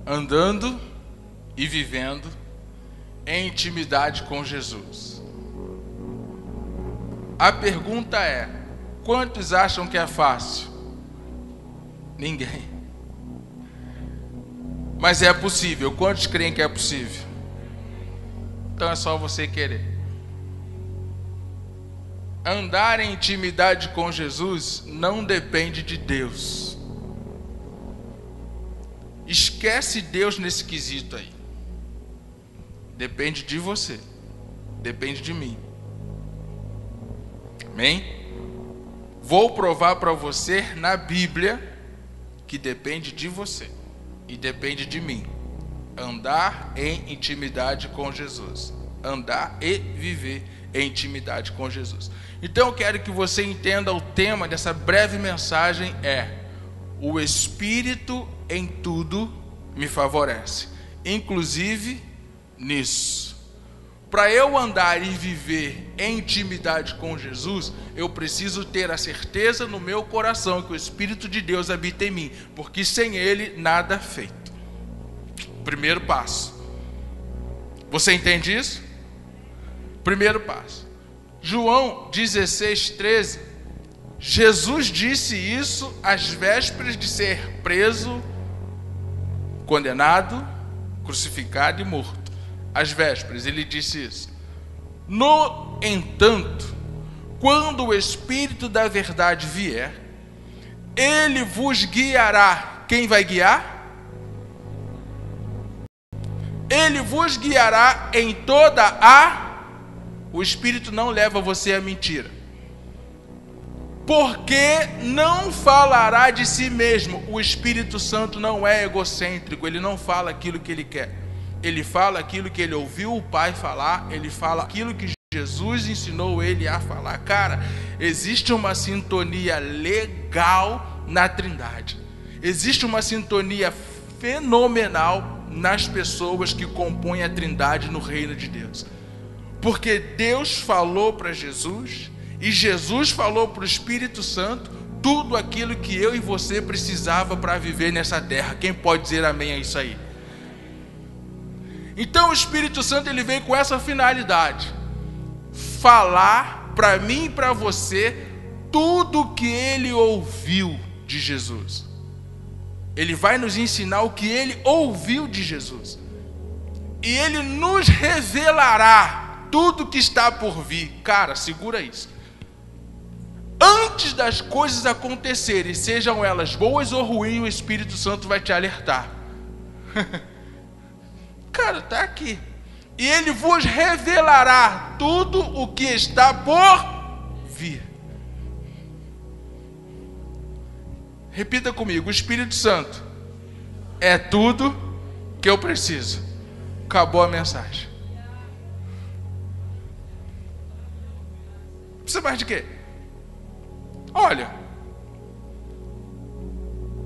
andando e vivendo em intimidade com Jesus. A pergunta é: quantos acham que é fácil? Ninguém. Mas é possível. Quantos creem que é possível? Então é só você querer. Andar em intimidade com Jesus não depende de Deus. Esquece Deus nesse quesito aí. Depende de você. Depende de mim. Amém? Vou provar para você na Bíblia que depende de você e depende de mim. Andar em intimidade com Jesus. Andar e viver em intimidade com Jesus. Então eu quero que você entenda o tema dessa breve mensagem é: o Espírito em tudo me favorece, inclusive nisso. Para eu andar e viver em intimidade com Jesus, eu preciso ter a certeza no meu coração que o Espírito de Deus habita em mim, porque sem Ele nada é feito. Primeiro passo. Você entende isso? Primeiro passo. João 16:13. Jesus disse isso às vésperas de ser preso, condenado, crucificado e morto. Às vésperas, ele disse isso. No entanto, quando o Espírito da verdade vier, ele vos guiará. Quem vai guiar? Ele vos guiará em toda a... O Espírito não leva você à mentira. Porque não falará de si mesmo. O Espírito Santo não é egocêntrico. Ele não fala aquilo que ele quer. Ele fala aquilo que ele ouviu o Pai falar. Ele fala aquilo que Jesus ensinou ele a falar. Cara, existe uma sintonia legal na Trindade. Existe uma sintonia fenomenal nas pessoas que compõem a Trindade no reino de Deus. Porque Deus falou para Jesus e Jesus falou para o Espírito Santo tudo aquilo que eu e você precisava para viver nessa terra. Quem pode dizer amém a isso aí? Então o Espírito Santo ele vem com essa finalidade: falar para mim e para você tudo que ele ouviu de Jesus. Ele vai nos ensinar o que ele ouviu de Jesus. E ele nos revelará tudo que está por vir. Cara, segura isso. Antes das coisas acontecerem, sejam elas boas ou ruins, o Espírito Santo vai te alertar. Cara, está aqui. E ele vos revelará tudo o que está por vir. Repita comigo: o Espírito Santo é tudo que eu preciso. Acabou a mensagem. Precisa mais de quê? Olha,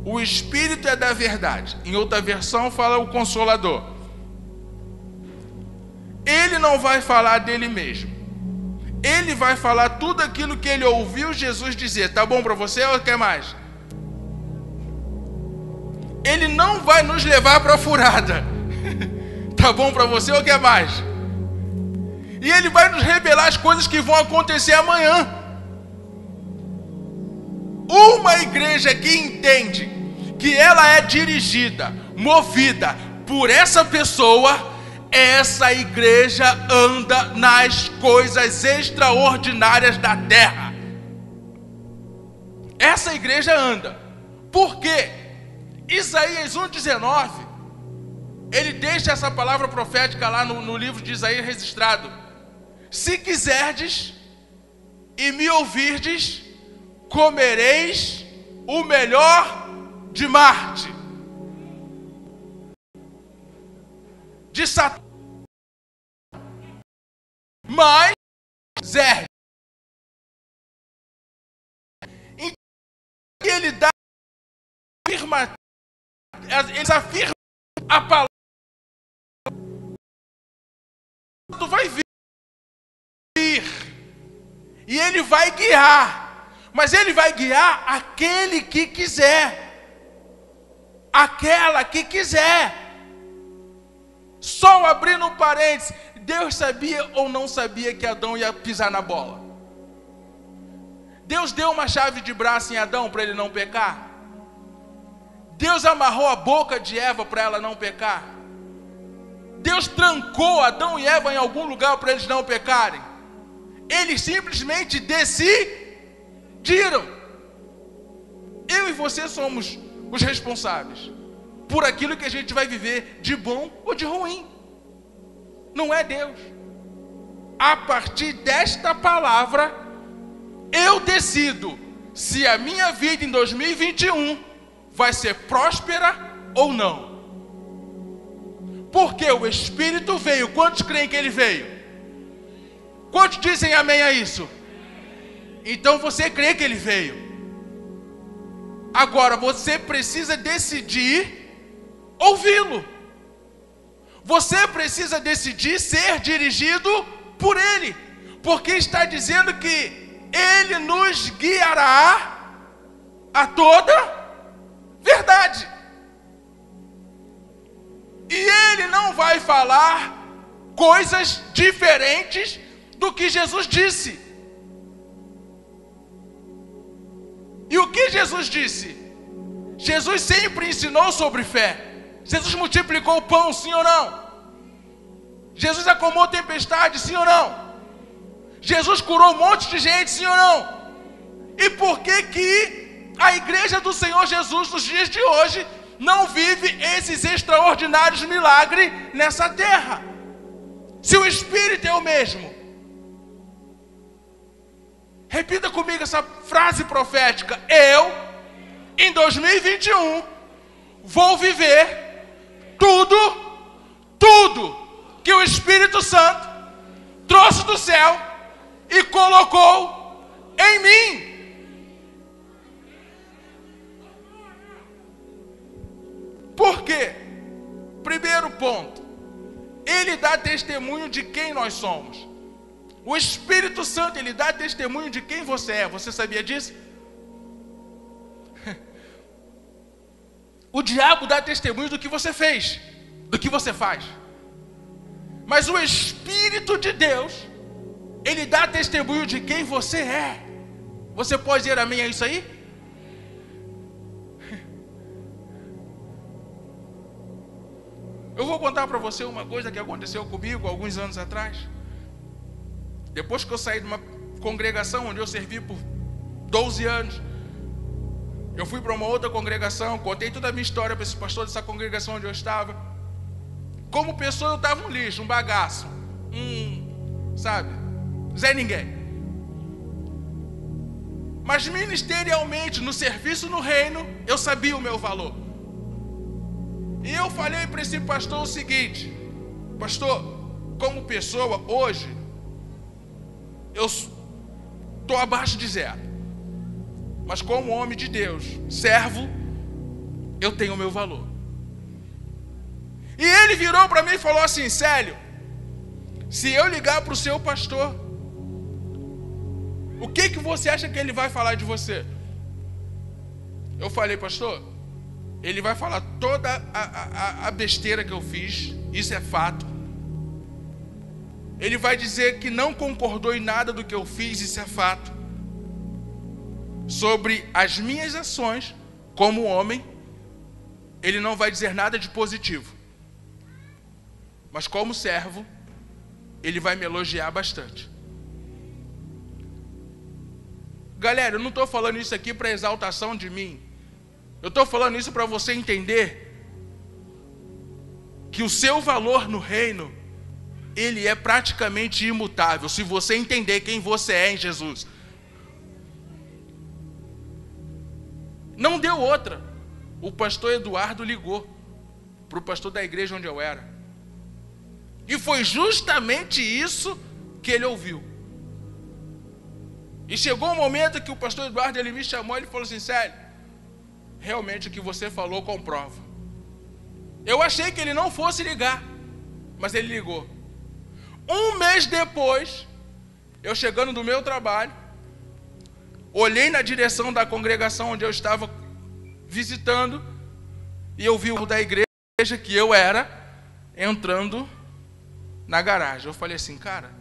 o Espírito é da verdade. Em outra versão fala o Consolador. Ele não vai falar dele mesmo. Ele vai falar tudo aquilo que ele ouviu Jesus dizer. Tá bom para você ou quer mais? Ele não vai nos levar para a furada. Tá bom para você ou quer mais? E ele vai nos revelar as coisas que vão acontecer amanhã. Uma igreja que entende que ela é dirigida, movida por essa pessoa, essa igreja anda nas coisas extraordinárias da terra. Essa igreja anda. Por quê? Isaías 1,19, ele deixa essa palavra profética lá no livro de Isaías registrado: se quiserdes e me ouvirdes, comereis o melhor de Marte, de Satã, mas Zé. Então ele dá eles afirmam a palavra. Tu vai vir e ele vai guiar, mas ele vai guiar aquele que quiser, aquela que quiser. Só abrindo um parênteses, Deus sabia ou não sabia que Adão ia pisar na bola? Deus deu uma chave de braço em Adão para ele não pecar? Deus amarrou a boca de Eva para ela não pecar? Deus trancou Adão e Eva em algum lugar para eles não pecarem? Eles simplesmente decidiram. Eu e você somos os responsáveis por aquilo que a gente vai viver, de bom ou de ruim. Não é Deus. A partir desta palavra, eu decido se a minha vida em 2021 vai ser próspera ou não. Porque o Espírito veio. Quantos creem que ele veio? Quantos dizem amém a isso? Então você crê que ele veio. Agora você precisa decidir ouvi-lo. Você precisa decidir ser dirigido por ele, porque está dizendo que ele nos guiará a toda verdade. E ele não vai falar coisas diferentes do que Jesus disse. E o que Jesus disse? Jesus sempre ensinou sobre fé. Jesus multiplicou o pão, sim ou não? Jesus acalmou tempestade, sim ou não? Jesus curou um monte de gente, sim ou não? E por que a igreja do Senhor Jesus nos dias de hoje não vive esses extraordinários milagres nessa terra? Se o Espírito é o mesmo. Repita comigo essa frase profética. Eu, em 2021, vou viver tudo que o Espírito Santo trouxe do céu e colocou em mim. Por quê? Primeiro ponto, ele dá testemunho de quem nós somos. O Espírito Santo, ele dá testemunho de quem você é. Você sabia disso? O diabo dá testemunho do que você fez, do que você faz. Mas o Espírito de Deus, ele dá testemunho de quem você é. Você pode dizer amém a isso aí? Eu vou contar para você uma coisa que aconteceu comigo alguns anos atrás. Depois que eu saí de uma congregação onde eu servi por 12 anos, eu fui para uma outra congregação, contei toda a minha história para esse pastor dessa congregação onde eu estava. Como pessoa eu estava um lixo, um bagaço, sabe, Zé Ninguém. Mas ministerialmente, no serviço no reino, eu sabia o meu valor. E eu falei para esse pastor o seguinte: pastor, como pessoa, hoje, eu estou abaixo de zero. Mas como homem de Deus, servo, eu tenho o meu valor. E ele virou para mim e falou assim: Célio, se eu ligar para o seu pastor, o que você acha que ele vai falar de você? Eu falei: pastor, ele vai falar toda a besteira que eu fiz, isso é fato. Ele vai dizer que não concordou em nada do que eu fiz, isso é fato. Sobre as minhas ações, como homem, ele não vai dizer nada de positivo. Mas como servo, ele vai me elogiar bastante. Galera, eu não estou falando isso aqui para exaltação de mim. Eu estou falando isso para você entender que o seu valor no reino, ele é praticamente imutável, se você entender quem você é em Jesus. Não deu outra. O pastor Eduardo ligou para o pastor da igreja onde eu era. E foi justamente isso que ele ouviu. E chegou um momento que o pastor Eduardo, ele me chamou e ele falou assim: Célio, realmente o que você falou comprova. Eu achei que ele não fosse ligar, mas ele ligou. Um mês depois, eu chegando do meu trabalho, olhei na direção da congregação onde eu estava visitando, e eu vi o da igreja que eu era. entrando na garagem. Eu falei assim, cara,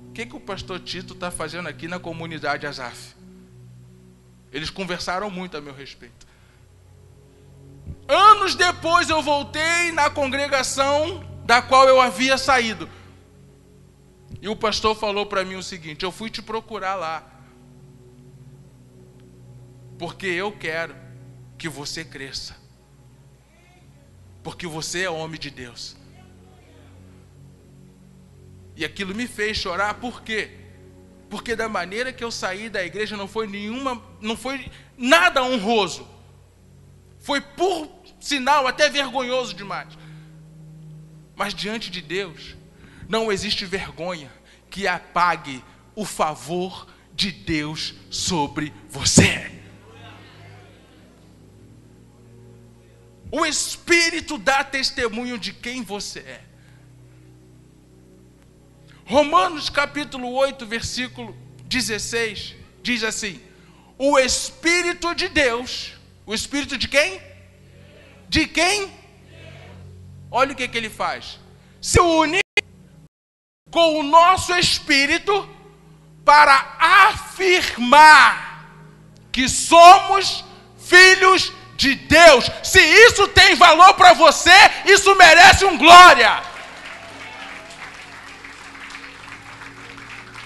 o que o pastor Tito está fazendo aqui na comunidade Azaf? Eles conversaram muito a meu respeito. Anos depois eu voltei na congregação da qual eu havia saído. E o pastor falou para mim o seguinte: eu fui te procurar lá, porque eu quero que você cresça. Porque você é homem de Deus. E aquilo me fez chorar, por quê? Porque da maneira que eu saí da igreja não foi nada honroso. Foi, por sinal, até vergonhoso demais. Mas diante de Deus, não existe vergonha que apague o favor de Deus sobre você. O Espírito dá testemunho de quem você é. Romanos capítulo 8, versículo 16, diz assim: o Espírito de Deus, o Espírito de quem? De quem? Olha o que ele faz. Se une com o nosso Espírito para afirmar que somos filhos de Deus. Se isso tem valor para você, isso merece um glória.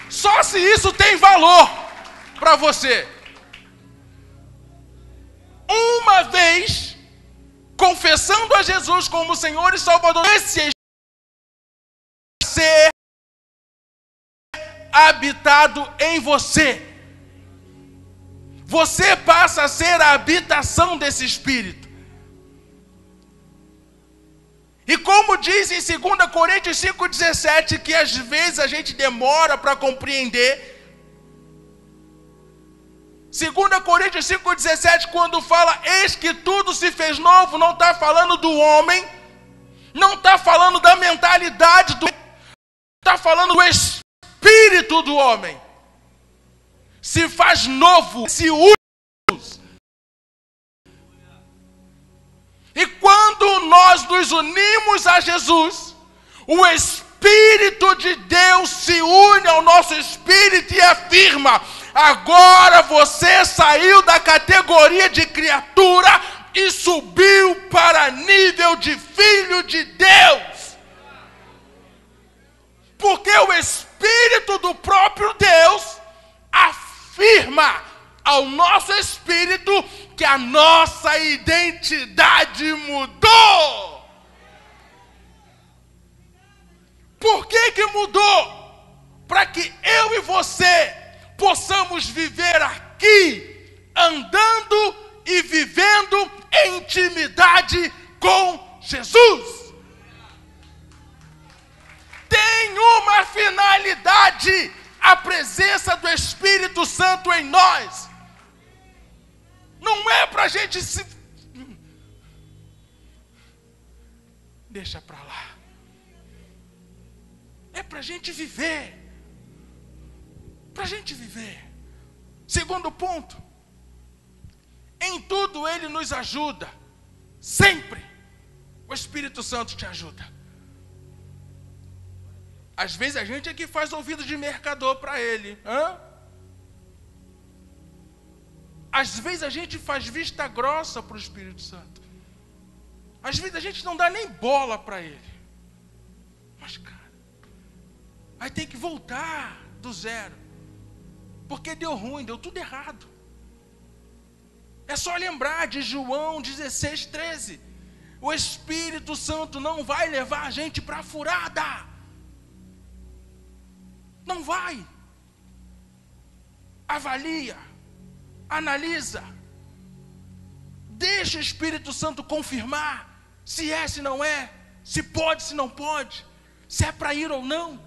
Só se isso tem valor para você. Uma vez confessando a Jesus como Senhor e Salvador, esse ser habitado em você. Você passa a ser a habitação desse Espírito. E como diz em 2 Coríntios 5,17, que às vezes a gente demora para compreender. 2 Coríntios 5,17, quando fala, eis que tudo se fez novo, não está falando do homem, não está falando da mentalidade do homem, está falando do espírito do homem. Se faz novo, se une. E quando nós nos unimos a Jesus, o Espírito de Deus se une ao nosso espírito e afirma: agora você saiu da categoria de criatura e subiu para nível de filho de Deus. Porque o Espírito do próprio Deus afirma ao nosso espírito que a nossa identidade mudou. Por que mudou? Para que eu e você possamos viver aqui, andando e vivendo em intimidade com Jesus. Tem uma finalidade: a presença do Espírito Santo em nós. Não é para a gente se... Deixa para lá. É para a gente viver. Para a gente viver. Segundo ponto. Em tudo Ele nos ajuda. Sempre. O Espírito Santo te ajuda. Às vezes a gente é que faz ouvido de mercador para Ele. Às vezes a gente faz vista grossa para o Espírito Santo. Às vezes a gente não dá nem bola para Ele. Mas, cara, aí tem que voltar do zero. Porque deu ruim, deu tudo errado. É só lembrar de João 16:13. O Espírito Santo não vai levar a gente para a furada. Não vai. Avalia. Analisa. Deixa o Espírito Santo confirmar se é, se não é, se pode, se não pode, se é para ir ou não.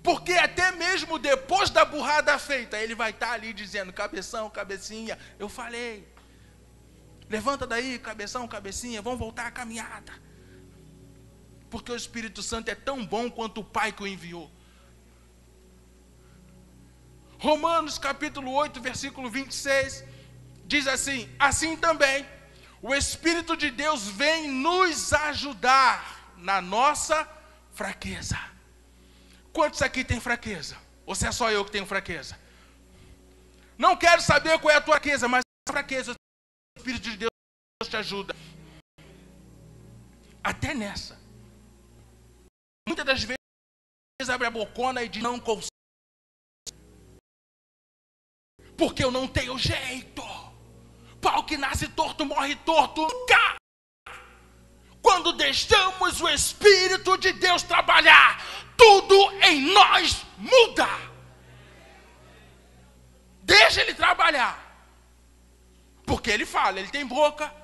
Porque até mesmo depois da burrada feita, ele vai estar ali dizendo: cabeção, cabecinha, eu falei, levanta daí, cabeção, cabecinha, vamos voltar à caminhada. Porque o Espírito Santo é tão bom quanto o Pai que o enviou. Romanos capítulo 8, versículo 26, diz assim: assim também, O Espírito de Deus vem nos ajudar na nossa fraqueza. Quantos aqui tem fraqueza? Ou se é só eu que tenho fraqueza? Não quero saber qual é a tua fraqueza, mas a fraqueza, o Espírito de Deus te ajuda. Até nessa. Muitas das vezes abre a bocona e diz, não consigo. Porque eu não tenho jeito. Pau que nasce torto, morre torto. Nunca. Quando deixamos o Espírito de Deus trabalhar, tudo em nós muda. Deixa ele trabalhar. Porque ele fala, ele tem boca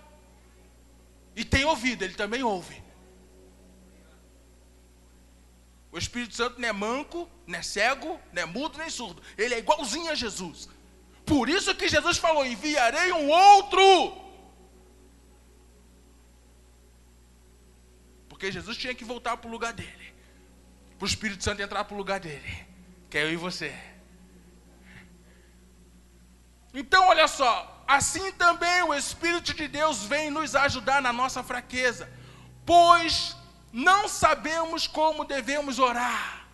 e tem ouvido, ele também ouve. O Espírito Santo não é manco, não é cego, não é mudo, nem surdo. Ele é igualzinho a Jesus. Por isso que Jesus falou, enviarei um outro. Porque Jesus tinha que voltar para o lugar dele. Para o Espírito Santo entrar para o lugar dele. Que é eu e você. Então, olha só. Assim também o Espírito de Deus vem nos ajudar na nossa fraqueza. Pois não sabemos como devemos orar.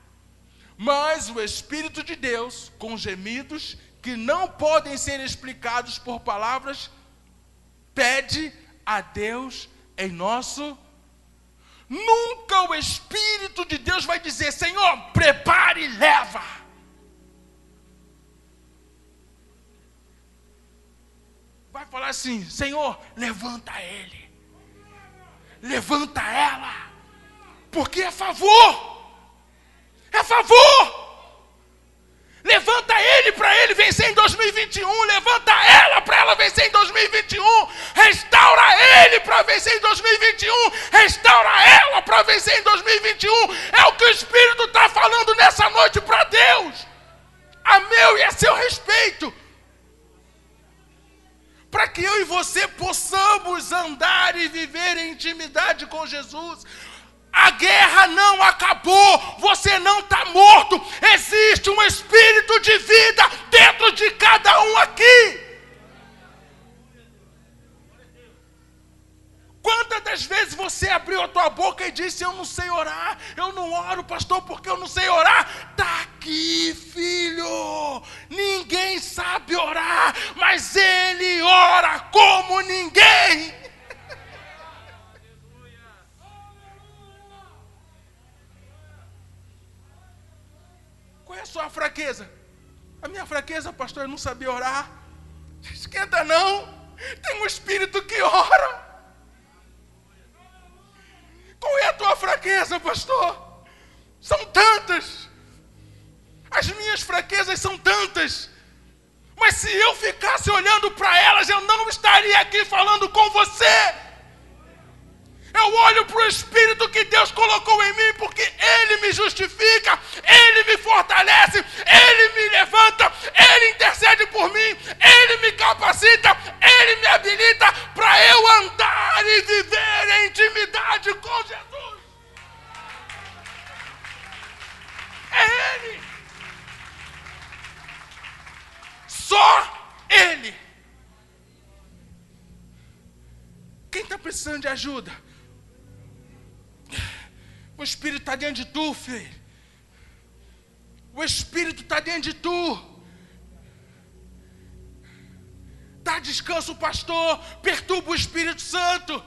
Mas o Espírito de Deus, com gemidos que não podem ser explicados por palavras, pede a Deus em nosso. Nunca o Espírito de Deus vai dizer, Senhor, prepare e leva. Vai falar assim, Senhor, levanta ele. Levanta ela. Porque é favor. É favor. Levanta ele para ele vencer em 2021. Levanta ela para ela vencer em 2021. Restaura ele para vencer em 2021. Restaura ela para vencer em 2021. É o que o Espírito está falando nessa noite para Deus. A meu e a seu respeito. Para que eu e você possamos andar e viver em intimidade com Jesus. A guerra não acabou, você não está morto, existe um espírito de vida dentro de cada um aqui. Quantas das vezes você abriu a tua boca e disse, eu não sei orar, eu não oro, pastor, porque eu não sei orar? Está aqui, filho, ninguém sabe orar, mas ele ora como ninguém. Qual é a sua fraqueza? A minha fraqueza, pastor, é não saber orar. Esquenta não. Tem um espírito que ora. Qual é a tua fraqueza, pastor? São tantas. As minhas fraquezas são tantas. Mas se eu ficasse olhando para elas, eu não estaria aqui falando com você. Eu olho para o Espírito que Deus colocou em mim, porque Ele me justifica, Ele me fortalece, Ele me levanta, Ele intercede por mim, Ele me capacita, Ele me habilita para eu andar e viver em intimidade com Jesus. É Ele. Só Ele. Quem está precisando de ajuda? O Espírito está dentro de tu, filho. O Espírito está dentro de tu. Dá descanso, pastor. Perturba o Espírito Santo.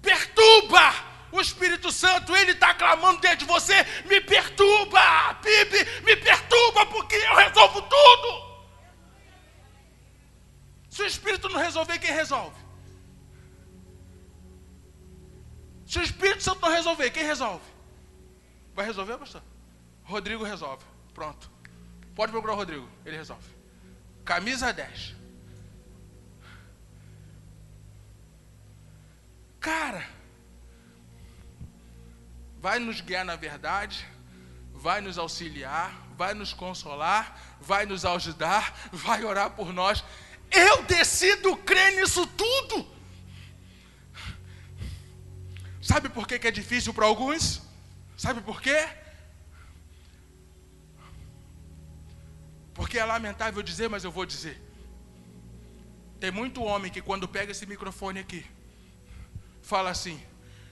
Perturba o Espírito Santo. Ele está clamando dentro de você. Me perturba, Pipe. Me perturba porque eu resolvo tudo. Se o Espírito não resolver, quem resolve? Se o Espírito Santo não resolver, quem resolve? Vai resolver, pastor? Rodrigo resolve. Pronto. Pode procurar o Rodrigo, ele resolve. Camisa 10. Cara, vai nos guiar na verdade, vai nos auxiliar, vai nos consolar, vai nos ajudar, vai orar por nós. Eu decido crer nisso tudo. Sabe por que é difícil para alguns? Sabe por quê? Porque é lamentável dizer, mas eu vou dizer. Tem muito homem que quando pega esse microfone aqui, fala assim: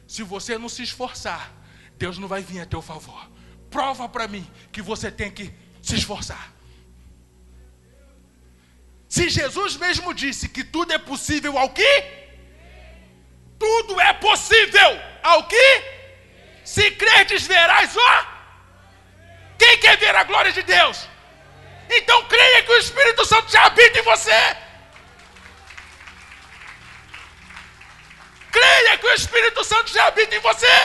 se você não se esforçar, Deus não vai vir a teu favor. Prova para mim que você tem que se esforçar. Se Jesus mesmo disse que tudo é possível ao que? Tudo é possível ao que? Se credes, verás o... Quem quer ver a glória de Deus? Então creia que o Espírito Santo já habita em você. Creia que o Espírito Santo já habita em você.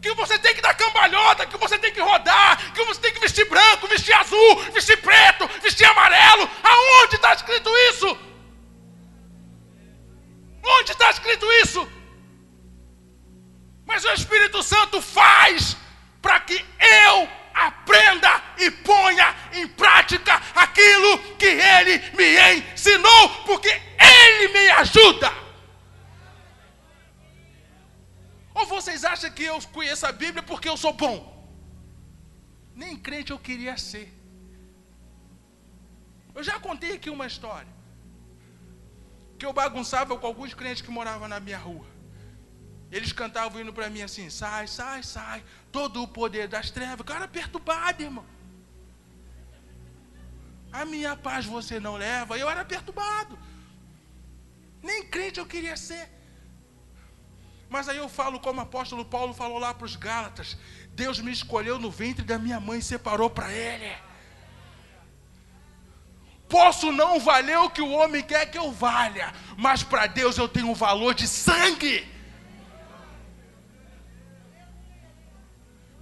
Que você tem que dar cambalhota, que você tem que rodar, que você tem que vestir branco, vestir azul, vestir preto, vestir amarelo. Aonde está escrito isso? Onde está escrito isso? Mas o Espírito Santo faz para que eu aprenda e ponha em prática aquilo que Ele me ensinou, porque Ele me ajuda. Ou vocês acham que eu conheço a Bíblia porque eu sou bom? Nem crente eu queria ser. Eu já contei aqui uma história, que eu bagunçava com alguns crentes que moravam na minha rua. Eles cantavam indo para mim assim: sai, sai, sai, todo o poder das trevas. O cara perturbado, irmão. A minha paz você não leva. Eu era perturbado. Nem crente eu queria ser. Mas aí eu falo como o apóstolo Paulo falou lá para os Gálatas: Deus me escolheu no ventre da minha mãe e separou para Ele. Posso não valer o que o homem quer que eu valha, mas para Deus eu tenho um valor de sangue.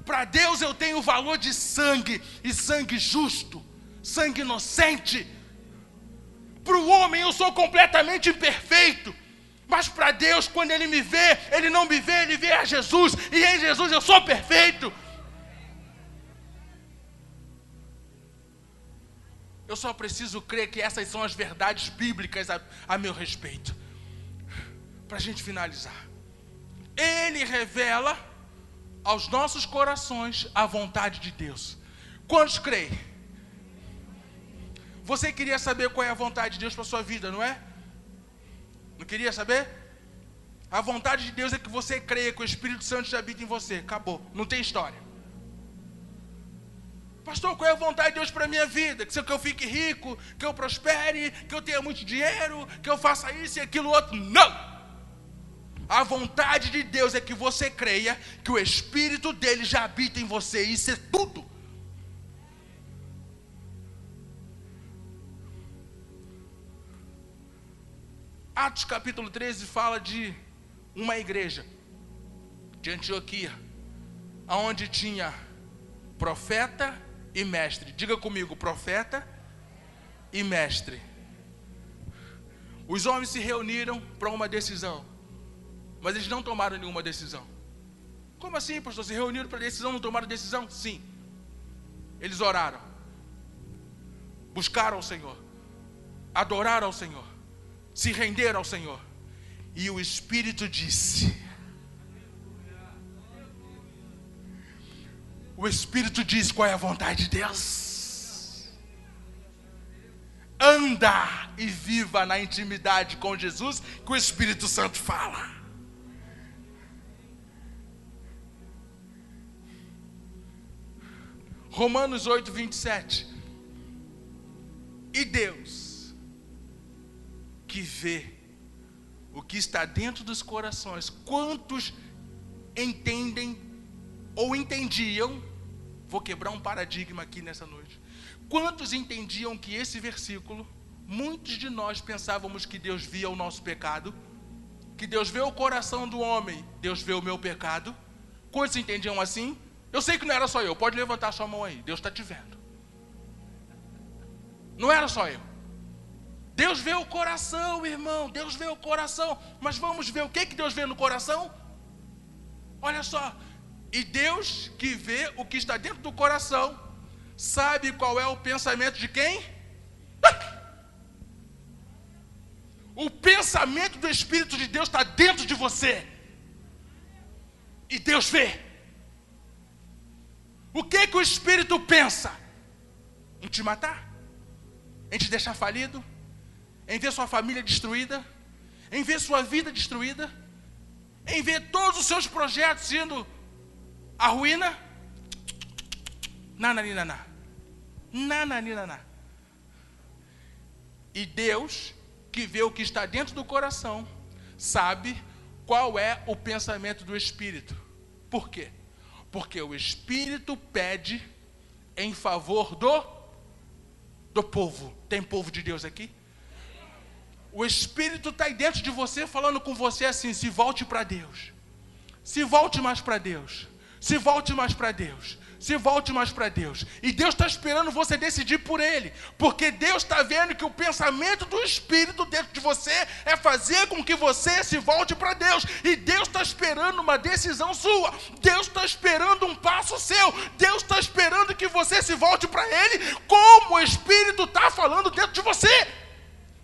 Para Deus eu tenho o valor de sangue, e sangue justo, sangue inocente. Para o homem eu sou completamente imperfeito, mas para Deus, quando Ele me vê, Ele não me vê, Ele vê a Jesus, e em Jesus eu sou perfeito. Eu só preciso crer que essas são as verdades bíblicas a meu respeito. Para a gente finalizar, Ele revela aos nossos corações a vontade de Deus. Quantos creem? Você queria saber qual é a vontade de Deus para a sua vida, não é? Não queria saber? A vontade de Deus é que você creia que o Espírito Santo já habita em você. Acabou, não tem história. Pastor, qual é a vontade de Deus para a minha vida? Que eu fique rico, que eu prospere, que eu tenha muito dinheiro, que eu faça isso e aquilo outro. Não! A vontade de Deus é que você creia que o Espírito dele já habita em você. Isso é tudo. Atos capítulo 13 fala de uma igreja de Antioquia, onde tinha profeta e mestre. Diga comigo: profeta e mestre. Os homens se reuniram para uma decisão, mas eles não tomaram nenhuma decisão. Como assim, pastor? Se reuniram para decisão, não tomaram decisão? Sim. Eles oraram, buscaram o Senhor, adoraram ao Senhor, se renderam ao Senhor. E o Espírito disse, o Espírito diz qual é a vontade de Deus. Anda e viva na intimidade com Jesus, que o Espírito Santo fala. Romanos 8, 27. E Deus, que vê o que está dentro dos corações, quantos entendem ou entendiam, vou quebrar um paradigma aqui nessa noite, quantos entendiam que esse versículo, muitos de nós pensávamos que Deus via o nosso pecado, que Deus vê o coração do homem, Deus vê o meu pecado. Quantos entendiam assim? Eu sei que não era só eu, pode levantar sua mão aí, Deus está te vendo. Não era só eu. Deus vê o coração, irmão, Deus vê o coração. Mas vamos ver o que Deus vê no coração? Olha só, e Deus que vê o que está dentro do coração, sabe qual é o pensamento de quem? O pensamento do Espírito de Deus está dentro de você. E Deus vê. O que o Espírito pensa? Em te matar? Em te deixar falido? em ver sua família destruída, em ver sua vida destruída, em ver todos os seus projetos indo à ruína? Nananinaná. Nananinaná. E Deus, que vê o que está dentro do coração, sabe qual é o pensamento do Espírito. Por quê? Porque o Espírito pede em favor do povo. Tem povo de Deus aqui? O Espírito está aí dentro de você, falando com você assim: se volte para Deus. Se volte mais para Deus. Se volte mais para Deus. Se volte mais para Deus. E Deus está esperando você decidir por Ele. Porque Deus está vendo que o pensamento do Espírito dentro de você é fazer com que você se volte para Deus. E Deus está esperando uma decisão sua. Deus está esperando um passo seu. Deus está esperando que você se volte para Ele, como o Espírito está falando dentro de você.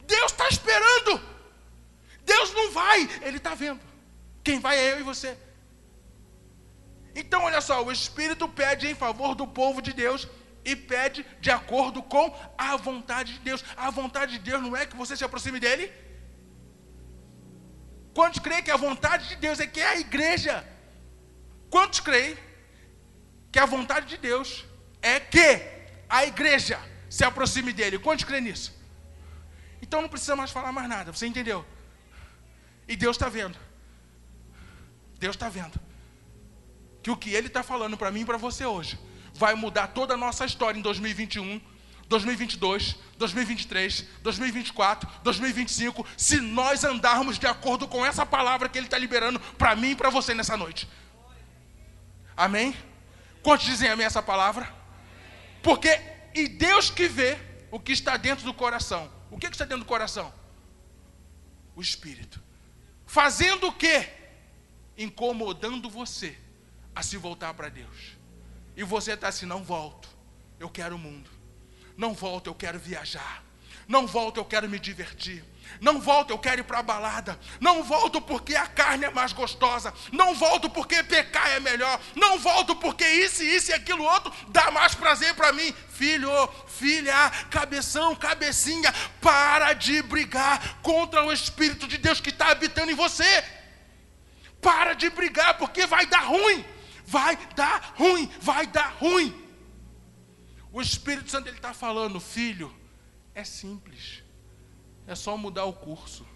Deus está esperando. Deus não vai, Ele está vendo. Quem vai é eu e você. Então, olha só, o Espírito pede em favor do povo de Deus e pede de acordo com a vontade de Deus. A vontade de Deus não é que você se aproxime dele? Quantos creem que a vontade de Deus é que é a igreja? Quantos creem que a vontade de Deus é que a igreja se aproxime dele? Quantos creem nisso? Então não precisa mais falar mais nada, você entendeu? E Deus está vendo. Deus está vendo que o que Ele está falando para mim e para você hoje vai mudar toda a nossa história em 2021, 2022, 2023, 2024, 2025, se nós andarmos de acordo com essa palavra que Ele está liberando para mim e para você nessa noite. Amém? Quantos dizem amém essa palavra? Porque, e Deus que vê o que está dentro do coração. O que está dentro do coração? O Espírito. Fazendo o quê? Incomodando você a se voltar para Deus. E você está assim: não volto, eu quero o mundo. Não volto, eu quero viajar. Não volto, eu quero me divertir. Não volto, eu quero ir para a balada. Não volto porque a carne é mais gostosa. Não volto porque pecar é melhor. Não volto porque isso e aquilo outro dá mais prazer para mim. Filho, filha, cabeção, cabecinha, para de brigar contra o Espírito de Deus que está habitando em você. Para de brigar, porque vai dar ruim. Vai dar ruim, vai dar ruim. O Espírito Santo, ele está falando: filho, é simples. É só mudar o curso.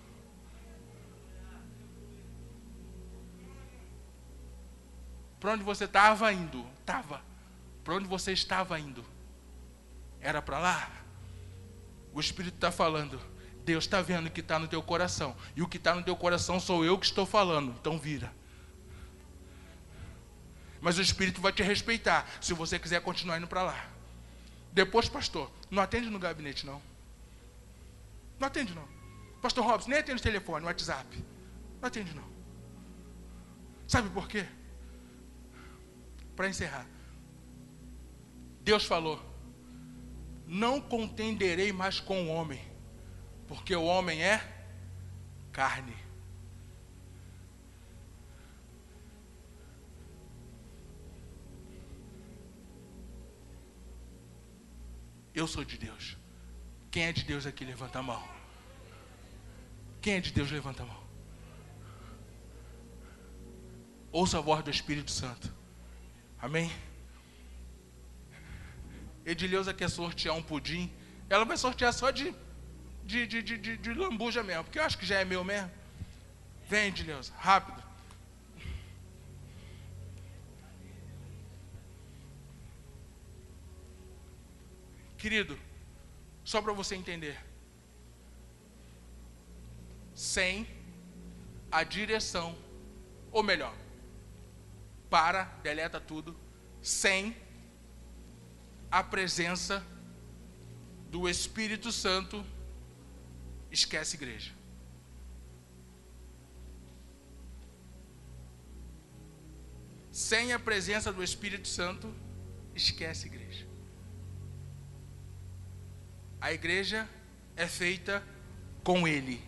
Para onde você estava indo? Para onde você estava indo? Era para lá? O Espírito está falando: Deus está vendo o que está no teu coração. E o que está no teu coração sou eu que estou falando. Então vira. Mas o Espírito vai te respeitar se você quiser continuar indo para lá. Depois, pastor, não atende no gabinete não. Não atende não. Pastor Robson, nem atende telefone, WhatsApp. Não atende não. Sabe por quê? Para encerrar. Deus falou: não contenderei mais com o homem, porque o homem é carne. Eu sou de Deus. Quem é de Deus aqui, levanta a mão. Quem é de Deus, levanta a mão. Ouça a voz do Espírito Santo. Amém? Edileuza quer sortear um pudim. Ela vai sortear só de lambuja mesmo, porque eu acho que já é meu mesmo. Vem, Edileuza, rápido. Querido, só para você entender. Sem a direção, ou melhor, deleta tudo, sem a presença do Espírito Santo, esquece igreja. Sem a presença do Espírito Santo, esquece igreja. A igreja é feita com Ele.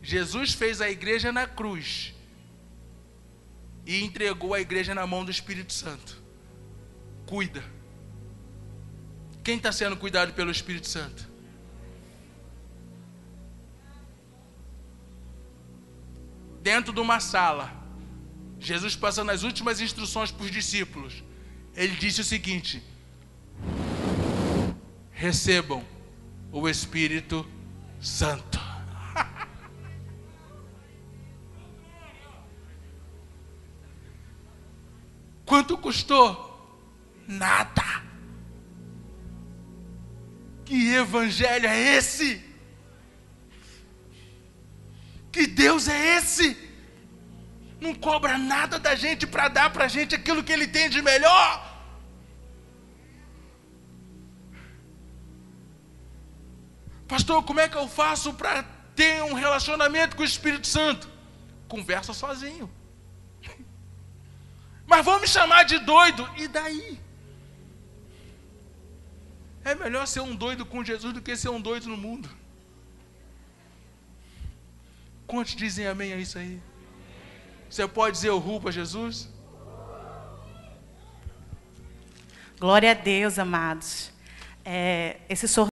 Jesus fez a igreja na cruz e entregou a igreja na mão do Espírito Santo. Cuida. Quem está sendo cuidado pelo Espírito Santo? Dentro de uma sala, Jesus passando as últimas instruções para os discípulos, ele disse o seguinte: recebam o Espírito Santo. Quanto custou? Nada. Que evangelho é esse? Que Deus é esse? Não cobra nada da gente para dar para a gente aquilo que Ele tem de melhor. Pastor, como é que eu faço para ter um relacionamento com o Espírito Santo? Conversa sozinho. Mas vão me chamar de doido, e daí? É melhor ser um doido com Jesus do que ser um doido no mundo. Quantos dizem amém a isso aí? Você pode dizer o para Jesus? Glória a Deus, amados. Esse sorriso